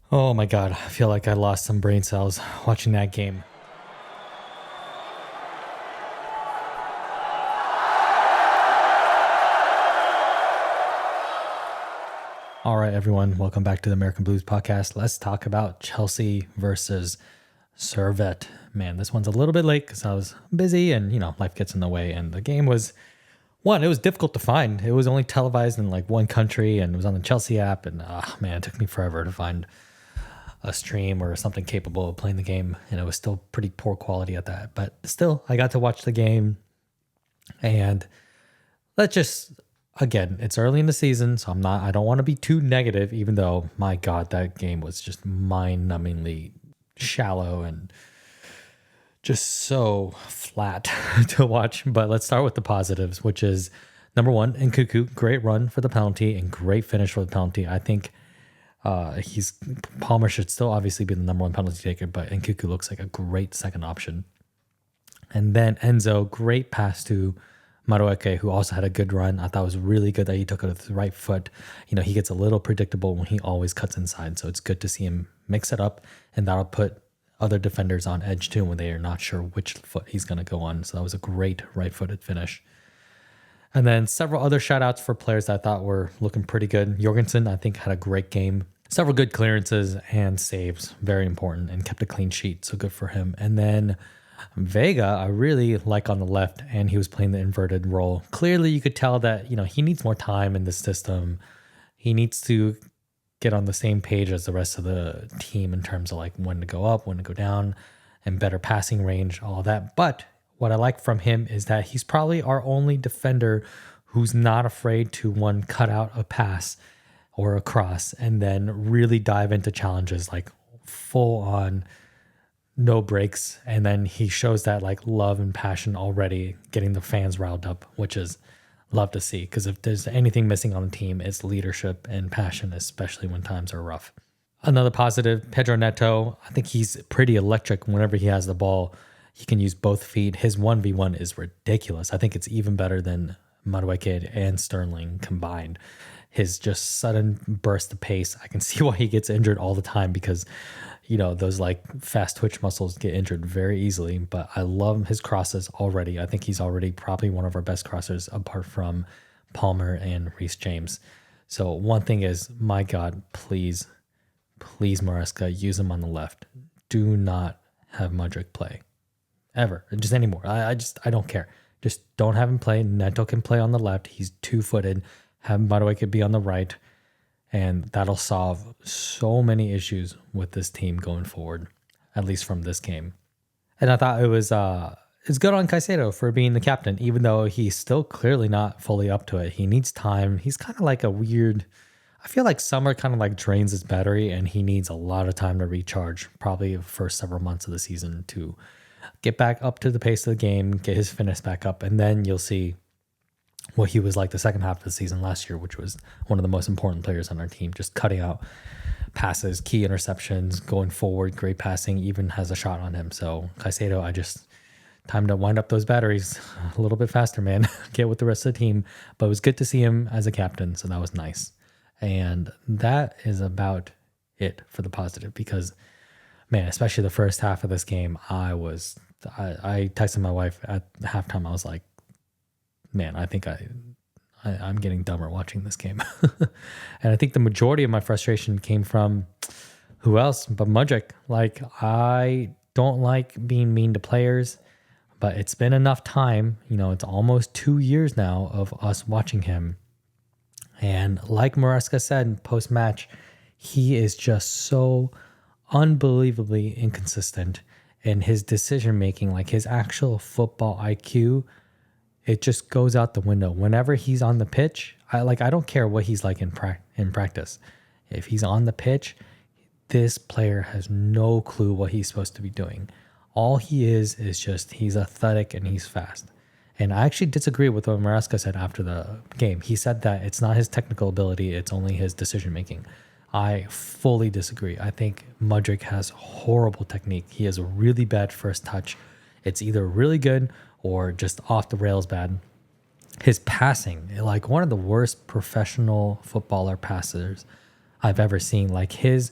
Oh my God, I feel like I lost some brain cells watching that game. All right, everyone, welcome back to the American Blues Podcast. Let's talk about Chelsea versus Servette. Man, this one's a little bit late because I was busy and, life gets in the way. And the game was, it was difficult to find. It was only televised in like one country and it was on the Chelsea app. And, man, it took me forever to find a stream or something capable of playing the game, and it was still pretty poor quality at that. But still, I got to watch the game, and let's just again, it's early in the season, so I don't want to be too negative, even though my God, that game was just mind-numbingly shallow and just so flat to watch. But let's start with the positives, which is number one, Nkunku, great run for the penalty and great finish for the penalty. I think he's Palmer should still obviously be the number one penalty taker, but Nkunku looks like a great second option. And then Enzo, great pass to Mudryk, who also had a good run. I thought it was really good that he took it with the right foot. He gets a little predictable when he always cuts inside, so it's good to see him mix it up, and that'll put other defenders on edge too when they are not sure which foot he's going to go on. So that was a great right-footed finish. And then several other shout-outs for players that I thought were looking pretty good. Jorgensen, I think, had a great game. Several good clearances and saves, very important, and kept a clean sheet, so good for him. And then Vega, I really like on the left, and he was playing the inverted role. Clearly, you could tell that, he needs more time in the system. He needs to get on the same page as the rest of the team in terms of like when to go up, when to go down, and better passing range, all of that. But what I like from him is that he's probably our only defender who's not afraid to cut out a pass or a cross and then really dive into challenges like full on, no breaks. And then he shows that like love and passion already, getting the fans riled up, which is love to see. Because if there's anything missing on the team, it's leadership and passion, especially when times are rough. Another positive, Pedro Neto. I think he's pretty electric whenever he has the ball. He can use both feet. His 1v1 is ridiculous. I think it's even better than Mudryk and Sterling combined. His just sudden burst of pace. I can see why he gets injured all the time because, those like fast twitch muscles get injured very easily. But I love his crosses already. I think he's already probably one of our best crossers apart from Palmer and Reece James. So one thing is, my God, please, Maresca, use him on the left. Do not have Mudryk play. Ever. Just anymore. I don't care. Just don't have him play. Neto can play on the left. He's two-footed. Have Mudryk be on the right. And that'll solve so many issues with this team going forward, at least from this game. And I thought it's good on Caicedo for being the captain, even though he's still clearly not fully up to it. He needs time. He's kind of like I feel like summer kind of like drains his battery, and he needs a lot of time to recharge, probably the first several months of the season to get back up to the pace of the game, get his fitness back up, and then you'll see what he was like the second half of the season last year, which was one of the most important players on our team, just cutting out passes, key interceptions, going forward, great passing, even has a shot on him. So Caicedo, time to wind up those batteries a little bit faster, man. Get with the rest of the team. But it was good to see him as a captain, so that was nice. And that is about it for the positive because, man, especially the first half of this game, I texted my wife at halftime. I was like, man, I think I'm getting dumber watching this game. And I think the majority of my frustration came from who else but Mudryk. Like, I don't like being mean to players, but it's been enough time. It's almost 2 years now of us watching him. And like Maresca said post-match, he is just so unbelievably inconsistent in his decision-making, like his actual football IQ. It just goes out the window. Whenever he's on the pitch, I don't care what he's like in practice. If he's on the pitch, this player has no clue what he's supposed to be doing. All he is just he's athletic and he's fast. And I actually disagree with what Maresca said after the game. He said that it's not his technical ability, it's only his decision making. I fully disagree. I think Mudryk has horrible technique. He has a really bad first touch. It's either really good or just off the rails bad. His passing, like one of the worst professional footballer passers I've ever seen. Like his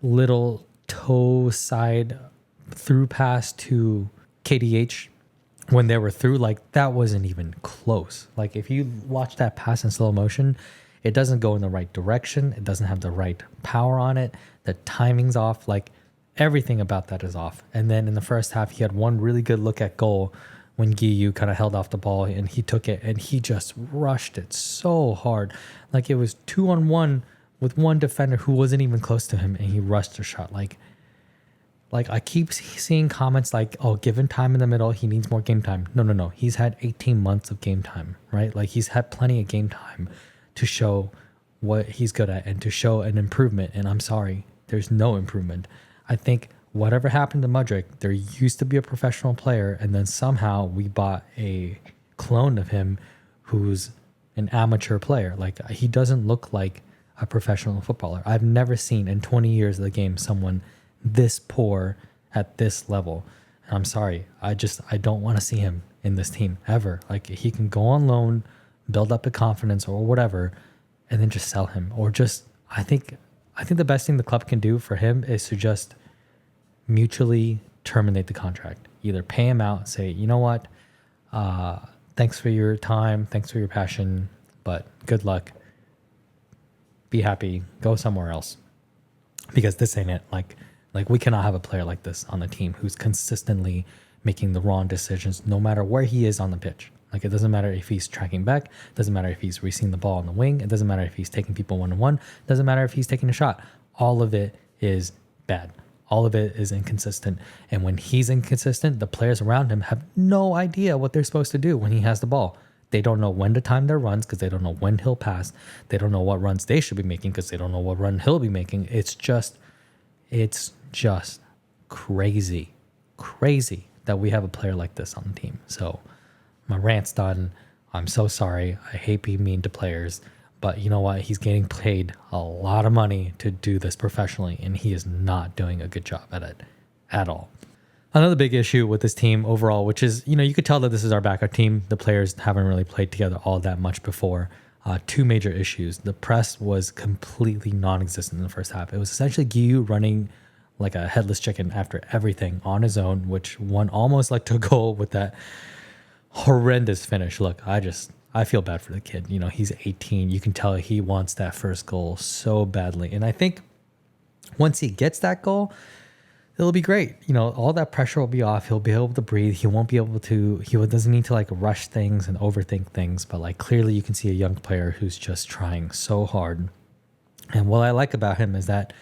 little toe side through pass to KDH when they were through, like that wasn't even close. Like if you watch that pass in slow motion, it doesn't go in the right direction. It doesn't have the right power on it. The timing's off. Like everything about that is off. And then in the first half, he had one really good look at goal when Guiu kind of held off the ball and he took it and he just rushed it so hard. Like it was 2-on-1 with one defender who wasn't even close to him and he rushed a shot. Like I keep seeing comments like, oh, given time in the middle, he needs more game time. No. He's had 18 months of game time, right? Like he's had plenty of game time to show what he's good at and to show an improvement. And I'm sorry, there's no improvement. I think whatever happened to Mudryk, there used to be a professional player and then somehow we bought a clone of him who's an amateur player. Like he doesn't look like a professional footballer. I've never seen in 20 years of the game someone this poor at this level. And I'm sorry. I don't want to see him in this team ever. Like he can go on loan, build up the confidence or whatever, and then just sell him. Or just I think the best thing the club can do for him is to just mutually terminate the contract. Either pay him out, say, you know what, thanks for your time, thanks for your passion, but good luck. Be happy, go somewhere else. Because this ain't it. Like we cannot have a player like this on the team who's consistently making the wrong decisions no matter where he is on the pitch. Like it doesn't matter if he's tracking back, it doesn't matter if he's receiving the ball on the wing, it doesn't matter if he's taking people one-on-one, it doesn't matter if he's taking a shot. All of it is bad. All of it is inconsistent. And when he's inconsistent, the players around him have no idea what they're supposed to do when he has the ball. They don't know when to time their runs because they don't know when he'll pass. They don't know what runs they should be making because they don't know what run he'll be making. It's just crazy that we have a player like this on the team. So my rant's done. I'm so sorry. I hate being mean to players, but you know what? He's getting paid a lot of money to do this professionally, and he is not doing a good job at it at all. Another big issue with this team overall, which is, you could tell that this is our backup team. The players haven't really played together all that much before. Two major issues. The press was completely non-existent in the first half. It was essentially Guiu running like a headless chicken after everything on his own, which won almost like to a goal with that horrendous finish. Look, I feel bad for the kid. He's 18. You can tell he wants that first goal so badly. And I think once he gets that goal, it'll be great. All that pressure will be off. He'll be able to breathe. He doesn't need to like rush things and overthink things. But like clearly you can see a young player who's just trying so hard. And what I like about him is that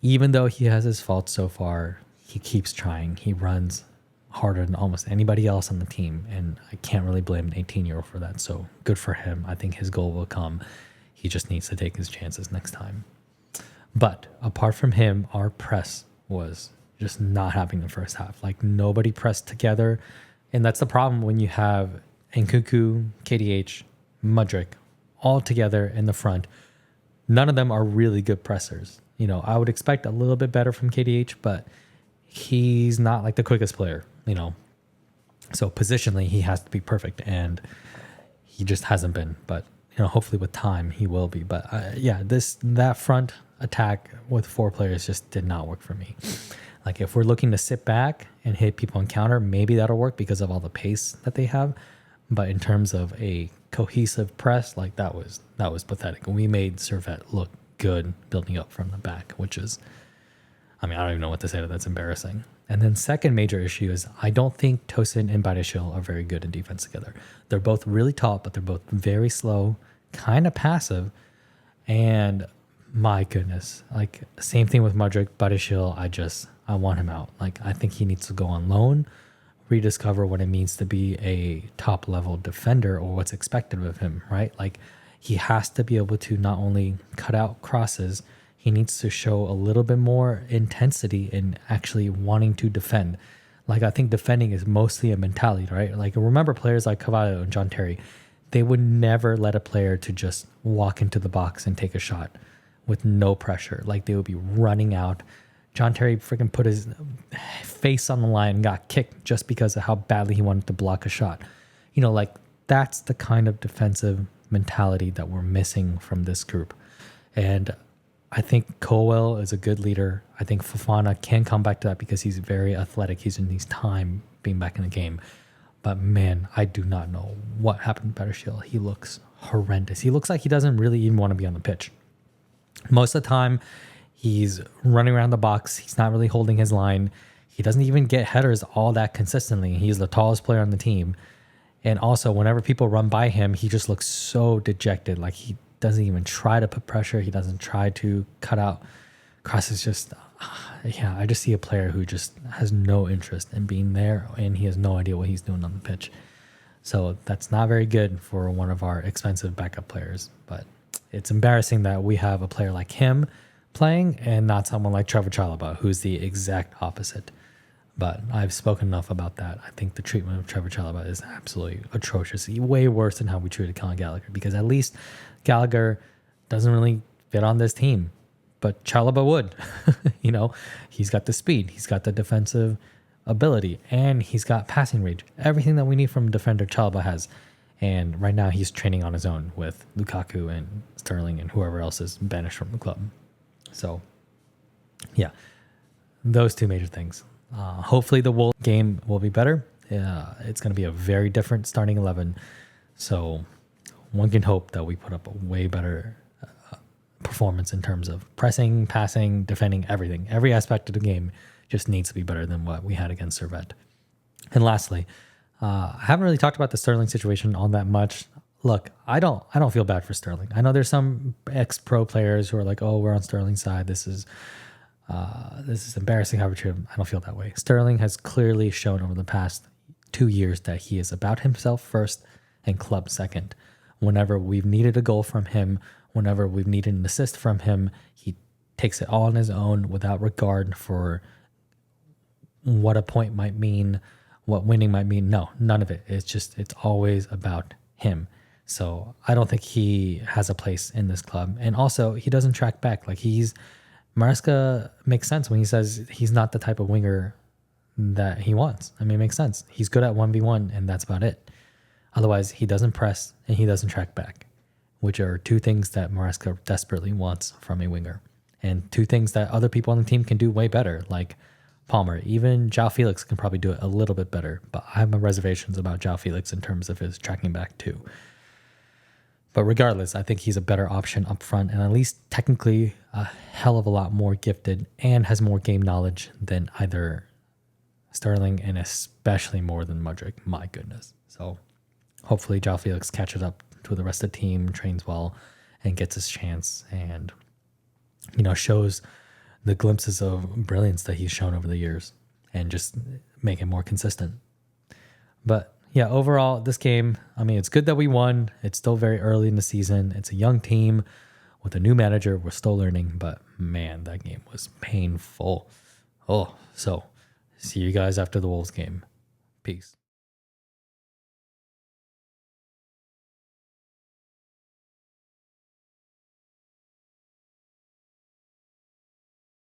even though he has his faults so far, he keeps trying. He runs harder than almost anybody else on the team. And I can't really blame an 18-year-old for that. So good for him. I think his goal will come. He just needs to take his chances next time. But apart from him, our press was just not happening the first half. Like nobody pressed together. And that's the problem when you have Nkunku, KDH, Mudryk all together in the front. None of them are really good pressers. I would expect a little bit better from KDH, but he's not like the quickest player, So positionally, he has to be perfect, and he just hasn't been. But, hopefully with time, he will be. But, that front attack with four players just did not work for me. Like, if we're looking to sit back and hit people on counter, maybe that'll work because of all the pace that they have. But in terms of a cohesive press, like that was pathetic. And we made Servette look good building up from the back, which is, I don't even know what to say. That's embarrassing. And then second major issue is I don't think Tosin and Badiashile are very good in defense together. They're both really tall, but they're both very slow, kind of passive. And my goodness, like same thing with Mudryk, Badiashile, I want him out. Like I think he needs to go on loan, rediscover what it means to be a top level defender or what's expected of him, right? Like he has to be able to not only cut out crosses, he needs to show a little bit more intensity in actually wanting to defend. Like I think defending is mostly a mentality, right? Like remember players like Cavallo and John Terry, they would never let a player to just walk into the box and take a shot with no pressure. Like they would be running out. John Terry freaking put his face on the line and got kicked just because of how badly he wanted to block a shot. Like that's the kind of defensive mentality that we're missing from this group. And I think Colwell is a good leader. I think Fofana can come back to that because he's very athletic. He's in his time being back in the game. But man, I do not know what happened to Petershil. He looks horrendous. He looks like he doesn't really even want to be on the pitch. Most of the time, he's running around the box. He's not really holding his line. He doesn't even get headers all that consistently. He's the tallest player on the team. And also, whenever people run by him, he just looks so dejected. Like he doesn't even try to put pressure. He doesn't try to cut out crosses. Just, I just see a player who just has no interest in being there, and he has no idea what he's doing on the pitch. So that's not very good for one of our expensive backup players. But it's embarrassing that we have a player like him playing and not someone like Trevor Chelesa, who's the exact opposite. But I've spoken enough about that. I think the treatment of Trevor Chelesa is absolutely atrocious. Way worse than how we treated Callum Gallagher, because at least Gallagher doesn't really fit on this team. But Chelesa would. He's got the speed. He's got the defensive ability. And he's got passing range. Everything that we need from a defender, Chelesa has. And right now he's training on his own with Lukaku and Sterling and whoever else is banished from the club. So, yeah, those two major things. Hopefully the Wolves game will be better. It's going to be a very different starting 11. So one can hope that we put up a way better performance in terms of pressing, passing, defending, everything. Every aspect of the game just needs to be better than what we had against Servette. And lastly, I haven't really talked about the Sterling situation all that much. Look, I don't feel bad for Sterling. I know there's some ex-pro players who are like, oh, we're on Sterling's side. This is embarrassing how we treat him. I don't feel that way. Sterling has clearly shown over the past 2 years that he is about himself first and club second. Whenever we've needed a goal from him, whenever we've needed an assist from him, he takes it all on his own without regard for what a point might mean, what winning might mean. No, none of it. It's always about him. So I don't think he has a place in this club. And also, he doesn't track back. Like Maresca makes sense when he says he's not the type of winger that he wants. I mean, it makes sense. He's good at 1v1, and that's about it. Otherwise, he doesn't press and he doesn't track back, which are two things that Maresca desperately wants from a winger, and two things that other people on the team can do way better, like Palmer. Even João Felix can probably do it a little bit better, but I have my reservations about João Felix in terms of his tracking back too. But regardless, I think he's a better option up front, and at least technically a hell of a lot more gifted and has more game knowledge than either Sterling, and especially more than Mudryk. My goodness. So hopefully João Felix catches up to the rest of the team, trains well, and gets his chance, and shows the glimpses of brilliance that he's shown over the years, and just make it more consistent. But yeah, overall, this game, I mean, it's good that we won. It's still very early in the season. It's a young team with a new manager. We're still learning, but man, that game was painful. So see you guys after the Wolves game. Peace.